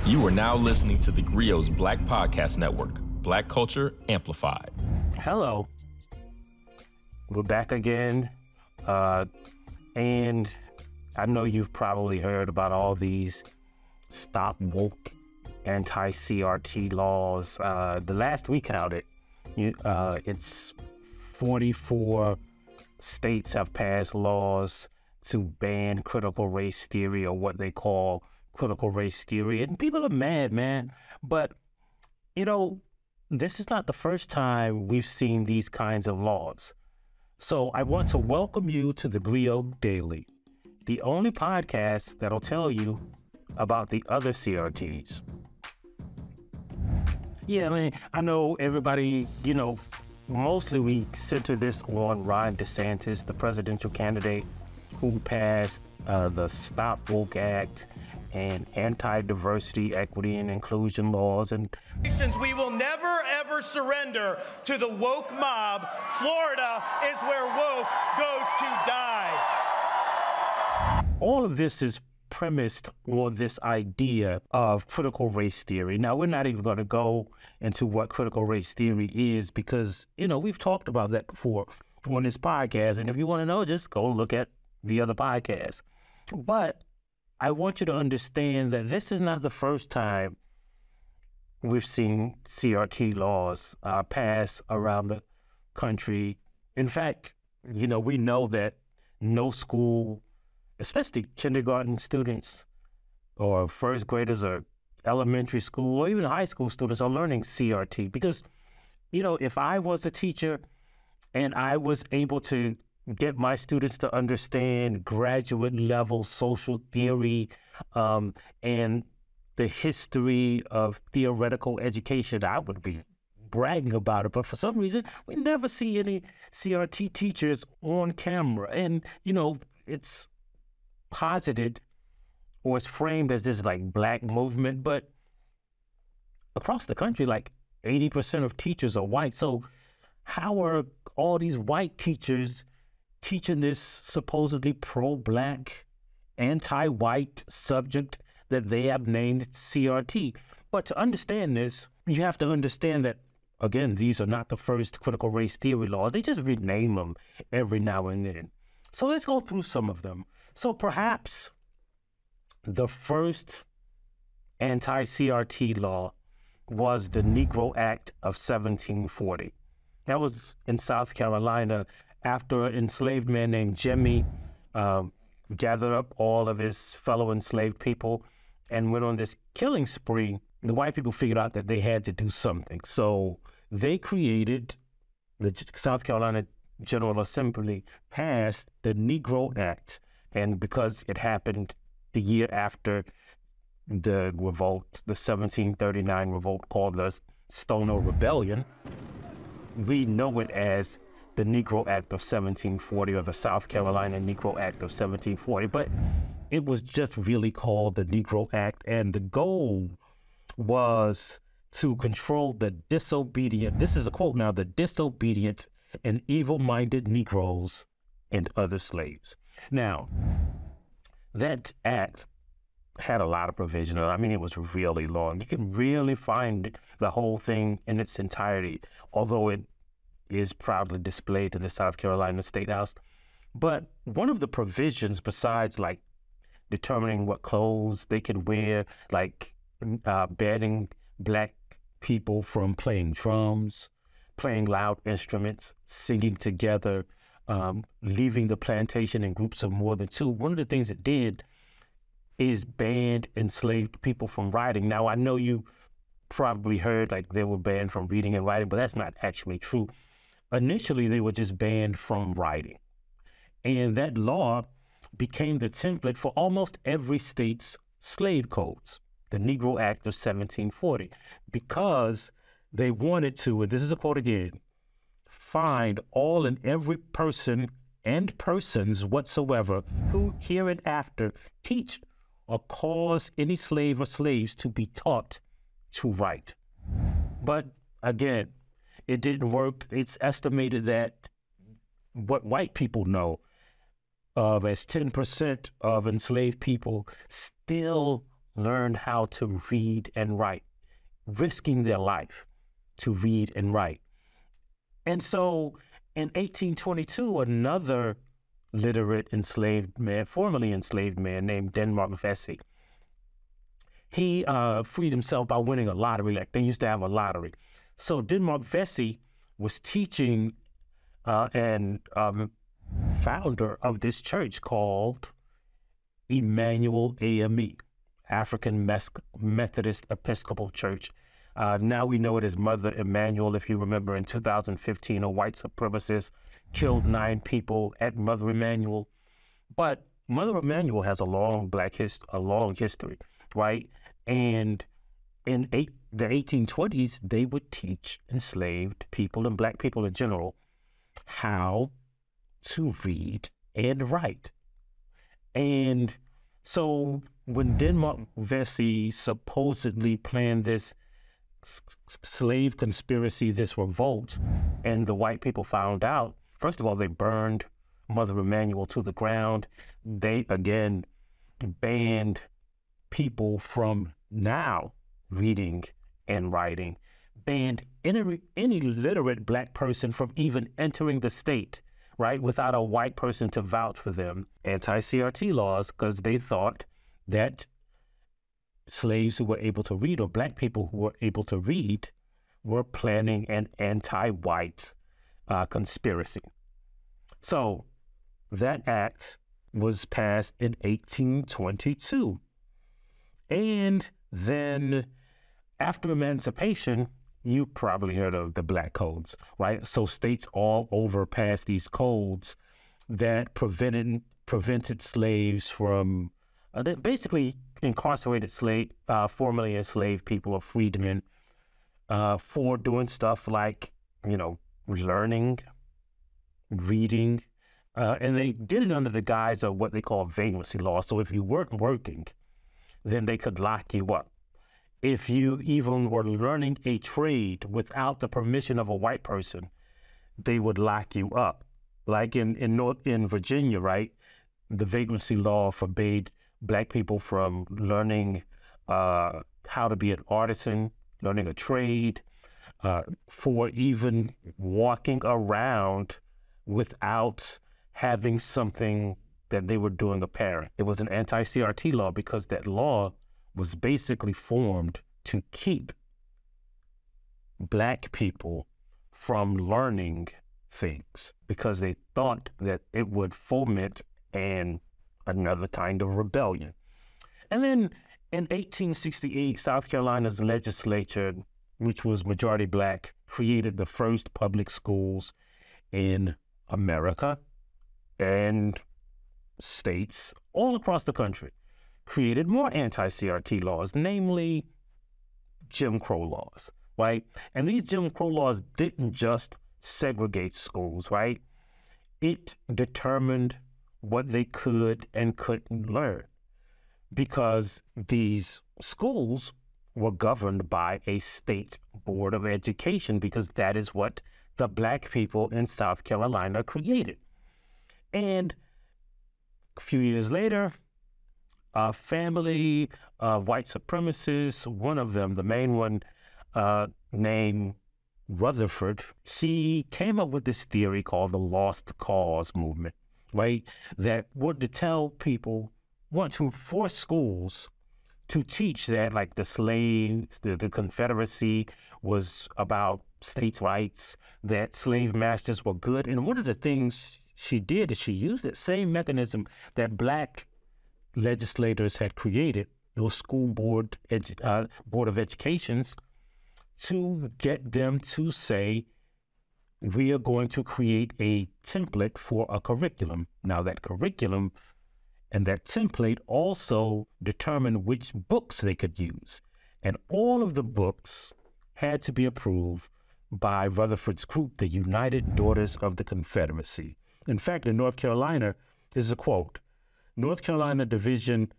You are now listening to theGrio's Black Podcast Network, Black Culture Amplified. Hello. We're back again. And I know you've probably heard about all these stop woke anti-CRT laws. The last we counted, it's 44 states have passed laws to ban critical race theory, or what they call critical race theory. And people are mad, man. But, this is not the first time we've seen these kinds of laws. So I want to welcome you to theGrio Daily, the only podcast that'll tell you about the other CRTs. Yeah, man, I know everybody, mostly we center this on Ron DeSantis, the presidential candidate who passed the Stop Woke Act and anti-diversity, equity, and inclusion laws. And we will never, ever surrender to the woke mob. Florida is where woke goes to die. All of this is premised on this idea of critical race theory. Now, we're not even going to go into what critical race theory is because, we've talked about that before on this podcast. And if you want to know, just go look at the other podcasts. But I want you to understand that this is not the first time we've seen CRT laws pass around the country. In fact, we know that no school, especially kindergarten students or first graders or elementary school or even high school students, are learning CRT. Because, if I was a teacher and I was able to get my students to understand graduate level social theory and the history of theoretical education, I would be bragging about it. But for some reason, we never see any CRT teachers on camera. And, it's posited or it's framed as this black movement, but across the country, 80% of teachers are white. So how are all these white teachers teaching this supposedly pro-black, anti-white subject that they have named CRT? But to understand this, you have to understand that, again, these are not the first critical race theory laws. They just rename them every now and then. So let's go through some of them. So perhaps the first anti-CRT law was the Negro Act of 1740. That was in South Carolina, after an enslaved man named Jimmy gathered up all of his fellow enslaved people and went on this killing spree. The white people figured out that they had to do something. So they created, the South Carolina General Assembly passed the Negro Act. And because it happened the year after the revolt, the 1739 revolt called the Stono Rebellion, we know it as the Negro Act of 1740, or the South Carolina Negro Act of 1740, but it was just really called the Negro Act, and the goal was to control the disobedient, this is a quote now, the disobedient and evil-minded Negroes and other slaves. Now, that act had a lot of provisions. I mean, it was really long. You can really find the whole thing in its entirety, although it is proudly displayed in the South Carolina State House. But one of the provisions, besides determining what clothes they can wear, banning black people from playing drums, playing loud instruments, singing together, leaving the plantation in groups of more than two. One of the things it did is banned enslaved people from writing. Now, I know you probably heard they were banned from reading and writing, but that's not actually true. Initially, they were just banned from writing. And that law became the template for almost every state's slave codes, the Negro Act of 1740, because they wanted to, and this is a quote again, find all and every person and persons whatsoever who hereinafter teach or cause any slave or slaves to be taught to write. But again, it didn't work. It's estimated that what white people know of as 10% of enslaved people still learn how to read and write, risking their life to read and write. And so in 1822, another literate enslaved man, formerly enslaved man named Denmark Vesey, he freed himself by winning a lottery. Like they used to have a lottery. So Denmark Vesey was teaching and founder of this church called Emmanuel AME, African Methodist Episcopal Church. Now we know it as Mother Emanuel. If you remember, in 2015, a white supremacist killed 9 people at Mother Emanuel. But Mother Emanuel has a long history, right? And in the 1820s, they would teach enslaved people and Black people in general how to read and write. And so when Denmark Vesey supposedly planned this slave conspiracy, this revolt, and the white people found out, first of all, they burned Mother Emanuel to the ground. They, again, banned people from now reading and writing, banned any literate Black person from even entering the state, right, without a white person to vouch for them. Anti-CRT laws, because they thought that slaves who were able to read, or Black people who were able to read, were planning an anti-white conspiracy. So that act was passed in 1822. And then after emancipation, you probably heard of the Black Codes, right? So states all over passed these codes that prevented slaves from, that basically incarcerated formerly enslaved people or freedmen for doing stuff like, learning, reading, and they did it under the guise of what they call vagrancy law. So if you weren't working, then they could lock you up. If you even were learning a trade without the permission of a white person, they would lock you up. Like in Virginia, right? The vagrancy law forbade Black people from learning how to be an artisan, learning a trade, for even walking around without having something that they were doing apparent. It was an anti-CRT law because that law was basically formed to keep Black people from learning things because they thought that it would foment another kind of rebellion. And then in 1868, South Carolina's legislature, which was majority Black, created the first public schools in America, and states all across the country created more anti-CRT laws, namely Jim Crow laws, right? And these Jim Crow laws didn't just segregate schools, right? It determined what they could and couldn't learn because these schools were governed by a state board of education because that is what the Black people in South Carolina created. And a few years later, a family of white supremacists, one of them, the main one, named Rutherford, she came up with this theory called the Lost Cause movement, right? That wanted to tell people, want to force schools to teach that, like, the slaves, the Confederacy was about states' rights, that slave masters were good. And one of the things she did is she used that same mechanism that Black legislators had created, those school board of educations, to get them to say, we are going to create a template for a curriculum. Now that curriculum and that template also determined which books they could use. And all of the books had to be approved by Rutherford's group, the United Daughters of the Confederacy. In fact, in North Carolina, this is a quote, North Carolina Division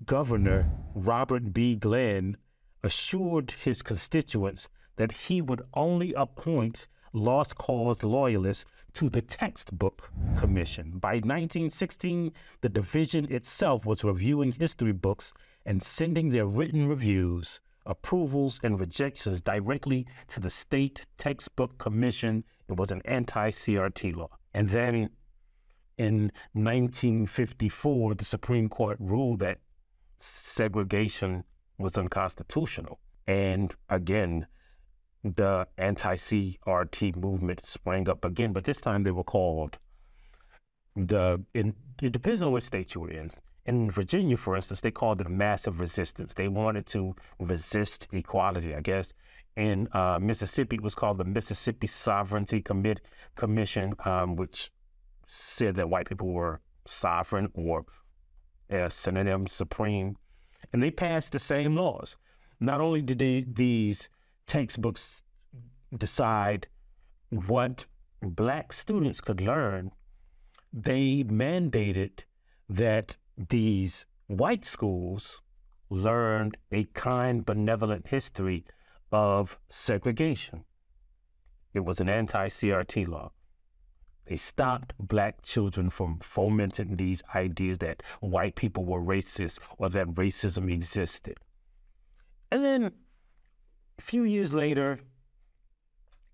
Governor Robert B. Glenn assured his constituents that he would only appoint lost cause loyalists to the Textbook Commission. By 1916, the division itself was reviewing history books and sending their written reviews, approvals, and rejections directly to the State Textbook Commission. It was an anti-CRT law. And then in 1954, the Supreme Court ruled that segregation was unconstitutional. And again, the anti-CRT movement sprang up again, but this time they were called it depends on which state you were in. In Virginia, for instance, they called it a massive resistance. They wanted to resist equality, I guess. In Mississippi, it was called the Mississippi Sovereignty Commission, which said that white people were sovereign, or a synonym, supreme. And they passed the same laws. Not only did these textbooks decide what Black students could learn, they mandated that these white schools learned a kind, benevolent history of segregation. It was an anti-CRT law. They stopped Black children from fomenting these ideas that white people were racist or that racism existed. And then a few years later,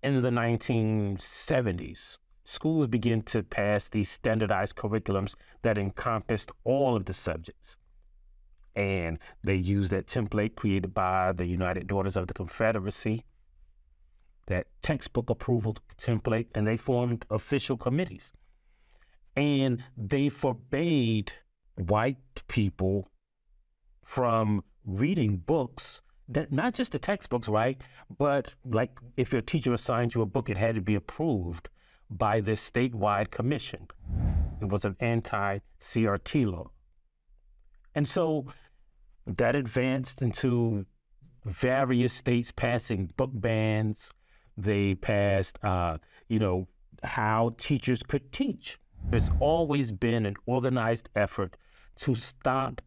in the 1970s, schools began to pass these standardized curriculums that encompassed all of the subjects. And they used that template created by the United Daughters of the Confederacy, that textbook approval template, and they formed official committees. And they forbade white people from reading books that, not just the textbooks, right? But like if your teacher assigned you a book, it had to be approved by this statewide commission. It was an anti-CRT law. And so that advanced into various states passing book bans. They passed, how teachers could teach. There's always been an organized effort to stop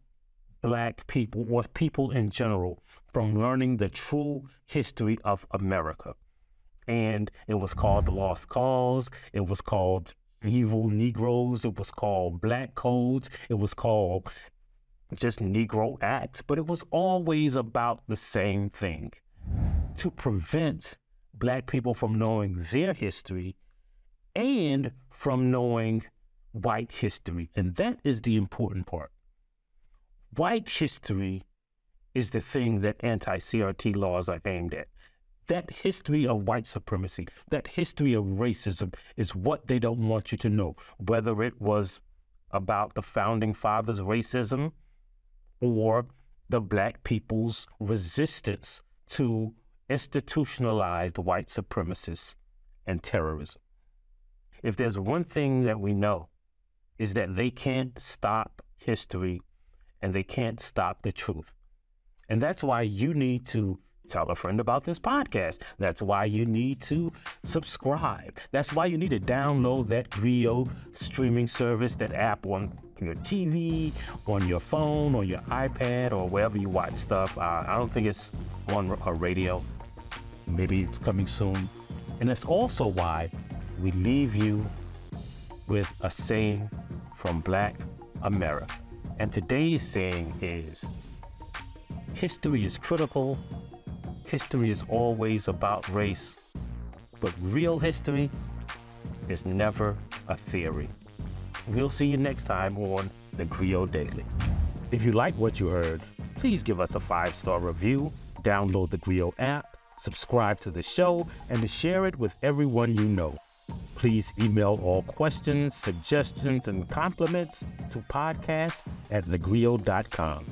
Black people, or people in general, from learning the true history of America. And it was called the Lost Cause. It was called Evil Negroes. It was called Black Codes. It was called just Negro Acts. But it was always about the same thing: to prevent Black people from knowing their history and from knowing white history. And that is the important part. White history is the thing that anti-CRT laws are aimed at. That history of white supremacy, that history of racism is what they don't want you to know, whether it was about the founding fathers' racism or the Black people's resistance to institutionalized white supremacists and terrorism. If there's one thing that we know, is that they can't stop history and they can't stop the truth. And that's why you need to tell a friend about this podcast. That's why you need to subscribe. That's why you need to download that TheGrio streaming service, that app on your TV, on your phone, or your iPad, or wherever you watch stuff. I don't think it's on a radio. Maybe it's coming soon. And that's also why we leave you with a saying from Black America. And today's saying is, history is critical. History is always about race, but real history is never a theory. We'll see you next time on theGrio Daily. If you like what you heard, please give us a 5-star review, download the TheGrio app, subscribe to the show, and to share it with everyone you know. Please email all questions, suggestions, and compliments to podcast@thegrio.com.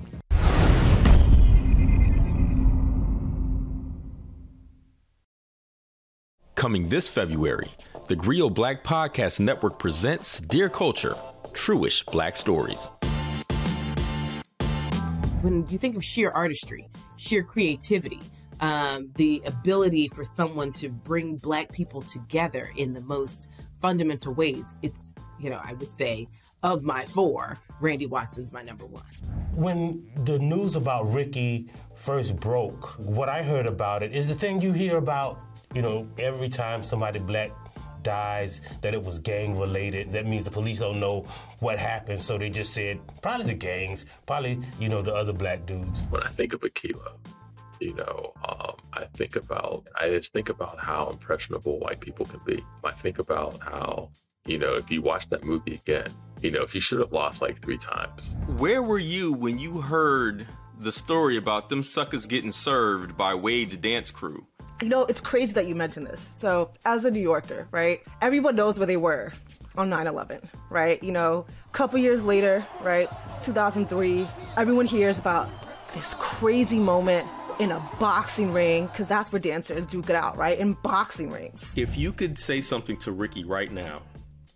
Coming this February, the TheGrio Black Podcast Network presents Dear Culture, Truish Black Stories. When you think of sheer artistry, sheer creativity, the ability for someone to bring Black people together in the most fundamental ways, it's, I would say, of my 4, Randy Watson's my number 1. When the news about Ricky first broke, what I heard about it is the thing you hear about you know, every time somebody black dies, that it was gang related. That means the police don't know what happened, so they just said probably the gangs, probably, you know, the other black dudes. When I think of Akilah, you know, I just think about how impressionable white people can be. I think about how, you know, if you watch that movie again, you know, he should have lost like 3 times. Where were you when you heard the story about them suckers getting served by Wade's dance crew? You know, it's crazy that you mentioned this. So as a New Yorker, right, everyone knows where they were on 9/11, right? You know, a couple years later, right, 2003, everyone hears about this crazy moment in a boxing ring, because that's where dancers duke it out, right, in boxing rings. If you could say something to Ricky right now,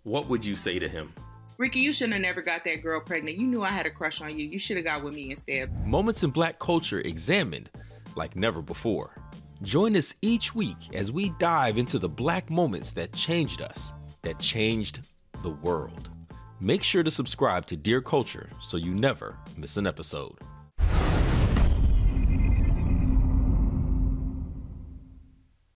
what would you say to him? Ricky, you shouldn't have never got that girl pregnant. You knew I had a crush on you. You should have got with me instead. Moments in Black culture examined like never before. Join us each week as we dive into the Black moments that changed us, that changed the world. Make sure to subscribe to Dear Culture so you never miss an episode.